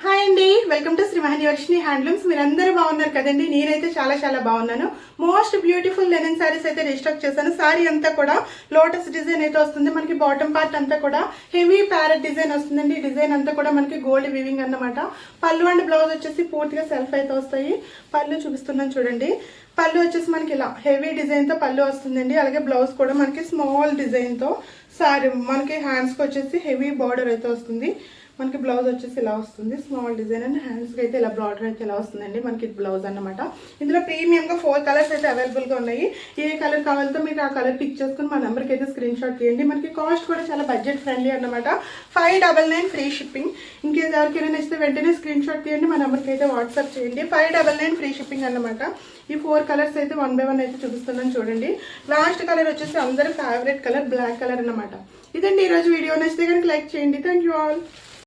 Hi అండి, welcome to Shri మహానివర్షిని handlooms. మీరందరూ బాగున్నారు కదండి. నేనైతే చాలా చాలా బాగున్నాను. మోస్ట్ బ్యూటిఫుల్ లెనిన్ సారీస్ అయితే రీస్టాక్ చేశాను. సారీ అంతా కూడా లోటస్ డిజైన్ అయితే వస్తుంది. మనకి బాటమ్ పార్ట్ అంతా కూడా హెవీ ప్యారెట్ డిజైన్ వస్తుందండి. ఈ డిజైన్ అంతా కూడా మనకి గోల్డ్ వీవింగ్ అన్నమాట. పళ్ళు అండ్ బ్లౌజ్ వచ్చేసి పూర్తిగా సెల్ఫ్ అయితే వస్తాయి. పళ్ళు చూపిస్తున్నాను చూడండి. పళ్ళు వచ్చేసి మనకి ఇలా హెవీ డిజైన్ తో పళ్ళు వస్తుందండి. అలాగే బ్లౌజ్ కూడా మనకి స్మాల్ డిజైన్ తో సారీ మనకి హ్యాండ్స్ కి వచ్చేసి హెవీ బార్డర్ అయితే వస్తుంది. మనకి బ్లౌజ్ వచ్చేసి ఇలా వస్తుంది. స్మాల్ డిజైన్ అండ్ హ్యాండ్స్కి అయితే ఇలా బార్డర్ అయితే ఇలా వస్తుందండి. మనకి బ్లౌజ్ అన్నమాట. ఇందులో ప్రీమియంగా 4 కలర్స్ అయితే అవైలబుల్గా ఉన్నాయి. ఏ కలర్ కావాలంటే మీకు ఆ కలర్ పిక్ చేసుకుని మా నెంబర్కి అయితే స్క్రీన్ షాట్ తీయండి. మనకి కాస్ట్ కూడా చాలా బడ్జెట్ ఫ్రెండ్లీ అన్నమాట. 599 ఫ్రీ షిప్పింగ్. ఇంకేస్ ఎవరికైనా నచ్చితే వెంటనే స్క్రీన్ షాట్ తీయండి, మా నెంబర్కి అయితే వాట్సాప్ చేయండి. 599 ఫ్రీ షిప్పింగ్ అన్నమాట. ఈ 4 కలర్స్ అయితే 1 by 1 అయితే చూపిస్తున్నాను చూడండి. లాస్ట్ కలర్ వచ్చేసి అందరి ఫేవరెట్ కలర్ బ్లాక్ కలర్ అన్నమాట. ఇదండి ఈరోజు వీడియో. నచ్చితే కనుక లైక్ చేయండి. Thank you all.